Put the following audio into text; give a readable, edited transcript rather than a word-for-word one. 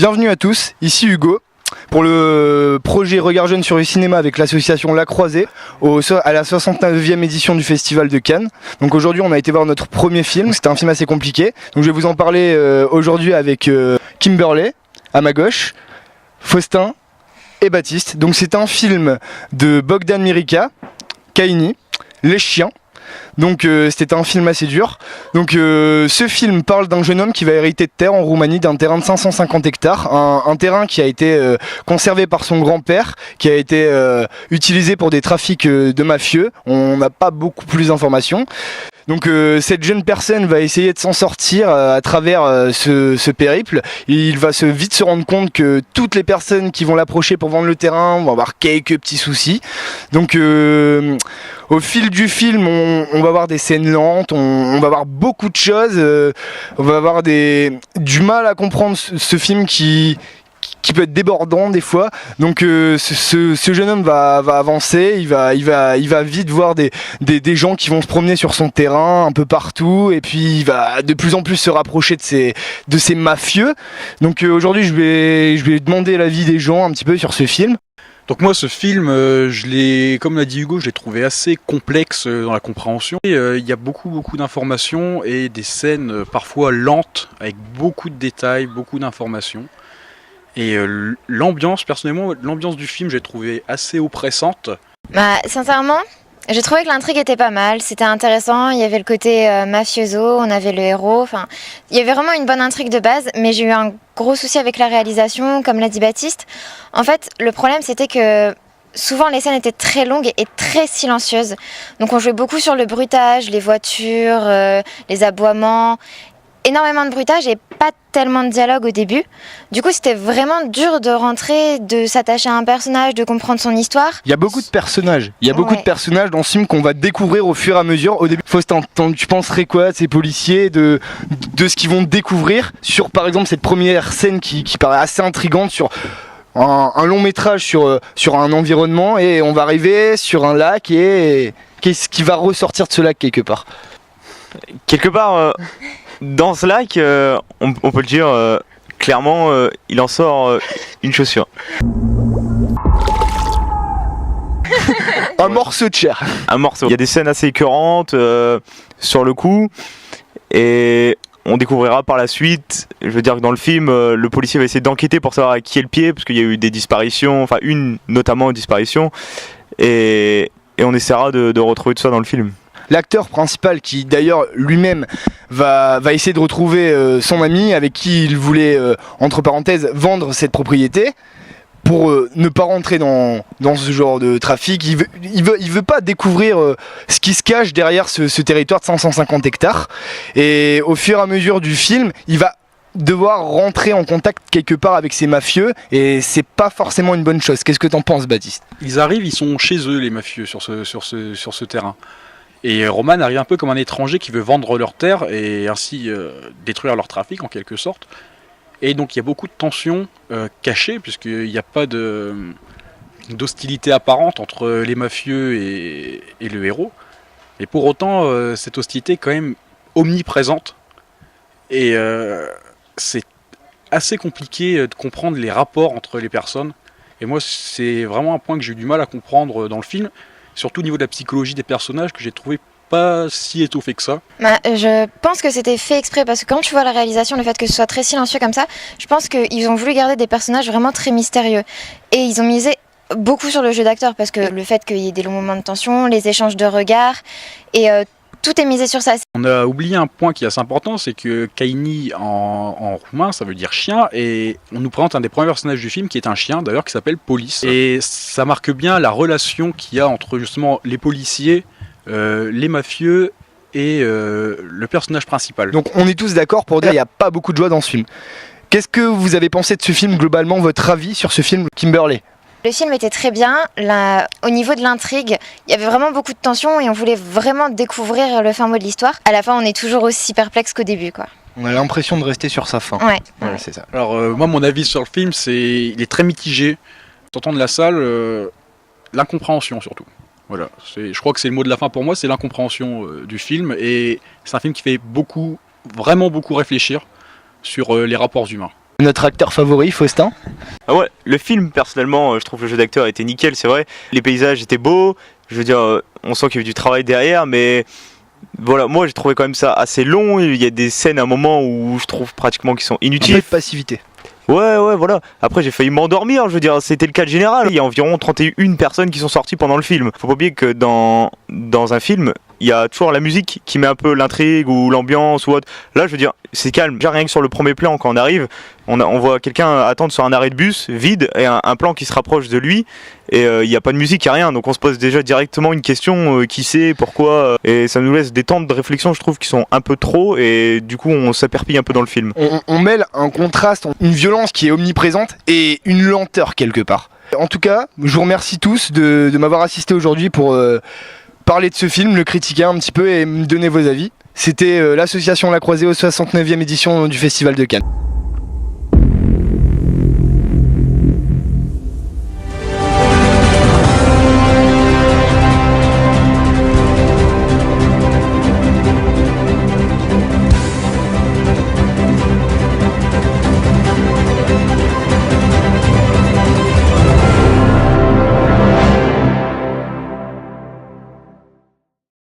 Bienvenue à tous, ici Hugo, pour le projet Regard Jeune sur le cinéma avec l'association La Croisée, à la 69e édition du Festival de Cannes. Donc aujourd'hui on a été voir notre premier film, c'était un film assez compliqué. Donc je vais vous en parler aujourd'hui avec Kimberley, à ma gauche, Faustin et Baptiste. Donc c'est un film de Bogdan Mirica, Kaini, Les Chiens. Donc c'était un film assez dur. Donc ce film parle d'un jeune homme qui va hériter de terre en Roumanie, d'un terrain de 550 hectares, un terrain qui a été conservé par son grand-père, qui a été utilisé pour des trafics de mafieux. On n'a pas beaucoup plus d'informations. Donc cette jeune personne va essayer de s'en sortir à travers ce périple. Il va vite se rendre compte que toutes les personnes qui vont l'approcher pour vendre le terrain vont avoir quelques petits soucis. Donc au fil du film, on va avoir des scènes lentes, on va avoir beaucoup de choses, on va avoir du mal à comprendre ce film qui peut être débordant des fois. Donc ce jeune homme va avancer, il va vite voir des gens qui vont se promener sur son terrain un peu partout, et puis il va de plus en plus se rapprocher de ces mafieux. Donc aujourd'hui je vais demander l'avis des gens un petit peu sur ce film. Donc moi ce film, comme l'a dit Hugo, je l'ai trouvé assez complexe dans la compréhension. Il y a beaucoup d'informations et des scènes parfois lentes avec beaucoup de détails, beaucoup d'informations. Et l'ambiance, personnellement, l'ambiance du film, j'ai trouvé assez oppressante. Sincèrement, j'ai trouvé que l'intrigue était pas mal, c'était intéressant, il y avait le côté mafioso, on avait le héros, il y avait vraiment une bonne intrigue de base, mais j'ai eu un gros souci avec la réalisation, comme l'a dit Baptiste. En fait, le problème c'était que souvent les scènes étaient très longues et très silencieuses, donc on jouait beaucoup sur le bruitage, les voitures, les aboiements, énormément de bruitage et pas tellement de dialogue au début. Du coup, c'était vraiment dur de rentrer, de s'attacher à un personnage, de comprendre son histoire. Il y a beaucoup de personnages. Il y a beaucoup de personnages dans ce film qu'on va découvrir au fur et à mesure. Au début, Faustin, tu penserais quoi de ces policiers, de ce qu'ils vont découvrir sur, par exemple, cette première scène qui paraît assez intrigante sur un long métrage sur un environnement, et on va arriver sur un lac, et qu'est-ce qui va ressortir de ce lac quelque part ? Dans ce lac, on peut le dire clairement, il en sort une chaussure. Un morceau de chair. Un morceau. Il y a des scènes assez écœurantes sur le coup, et on découvrira par la suite. Je veux dire que dans le film, le policier va essayer d'enquêter pour savoir à qui est le pied, parce qu'il y a eu des disparitions, enfin notamment une disparition, et on essaiera de retrouver tout ça dans le film. L'acteur principal, qui d'ailleurs lui-même va essayer de retrouver son ami avec qui il voulait, entre parenthèses, vendre cette propriété pour ne pas rentrer dans ce genre de trafic. Il veut pas découvrir ce qui se cache derrière ce territoire de 550 hectares. Et au fur et à mesure du film, il va devoir rentrer en contact quelque part avec ces mafieux, et c'est pas forcément une bonne chose. Qu'est-ce que t'en penses, Baptiste ? Ils arrivent, ils sont chez eux, les mafieux, sur ce terrain. Et Roman arrive un peu comme un étranger qui veut vendre leur terre et ainsi détruire leur trafic en quelque sorte. Et donc il y a beaucoup de tensions cachées, puisqu'il n'y a pas d'hostilité apparente entre les mafieux et le héros. Et pour autant, cette hostilité est quand même omniprésente. Et c'est assez compliqué de comprendre les rapports entre les personnes. Et moi, c'est vraiment un point que j'ai eu du mal à comprendre dans le film. Surtout au niveau de la psychologie des personnages, que j'ai trouvé pas si étoffé que ça. Je pense que c'était fait exprès, parce que quand tu vois la réalisation, le fait que ce soit très silencieux comme ça, je pense qu'ils ont voulu garder des personnages vraiment très mystérieux. Et ils ont misé beaucoup sur le jeu d'acteur, parce que le fait qu'il y ait des longs moments de tension, les échanges de regards, et tout est misé sur ça. On a oublié un point qui est assez important, c'est que Kaini en roumain, ça veut dire chien, et on nous présente un des premiers personnages du film qui est un chien, d'ailleurs, qui s'appelle Police. Et ça marque bien la relation qu'il y a entre justement les policiers, les mafieux et le personnage principal. Donc on est tous d'accord pour dire qu'il n'y a pas beaucoup de joie dans ce film. Qu'est-ce que vous avez pensé de ce film globalement, votre avis sur ce film, Kimberley ? Le film était très bien. Au niveau de l'intrigue, il y avait vraiment beaucoup de tension et on voulait vraiment découvrir le fin mot de l'histoire. À la fin, on est toujours aussi perplexe qu'au début, quoi. On a l'impression de rester sur sa fin. Ouais. C'est ça. Alors moi, mon avis sur le film, il est très mitigé. Sortant de la salle, l'incompréhension surtout. Voilà, je crois que c'est le mot de la fin pour moi, c'est l'incompréhension du film, et c'est un film qui fait vraiment beaucoup réfléchir sur les rapports humains. Notre acteur favori, Faustin? Ah ouais, le film, personnellement, je trouve que le jeu d'acteur était nickel, c'est vrai. Les paysages étaient beaux, je veux dire, on sent qu'il y a eu du travail derrière, mais voilà, moi j'ai trouvé quand même ça assez long. Il y a des scènes à un moment où je trouve pratiquement qu'ils sont Un inutiles. peu de passivité. Ouais, voilà. Après, j'ai failli m'endormir, je veux dire, c'était le cas général. Il y a environ 31 personnes qui sont sorties pendant le film. Faut pas oublier que dans un film, il y a toujours la musique qui met un peu l'intrigue ou l'ambiance ou autre. Là, je veux dire, c'est calme. Déjà, rien que sur le premier plan, quand on arrive, on voit quelqu'un attendre sur un arrêt de bus vide et un plan qui se rapproche de lui. Et il n'y a pas de musique, il n'y a rien. Donc on se pose déjà directement une question, qui sait, pourquoi. Et ça nous laisse des temps de réflexion, je trouve, qui sont un peu trop. Et du coup, on s'éperpille un peu dans le film. On mêle un contraste, une violence qui est omniprésente et une lenteur quelque part. En tout cas, je vous remercie tous de m'avoir assisté aujourd'hui pour parler de ce film, le critiquer un petit peu et me donner vos avis. C'était l'association La Croisée aux 69e édition du Festival de Cannes.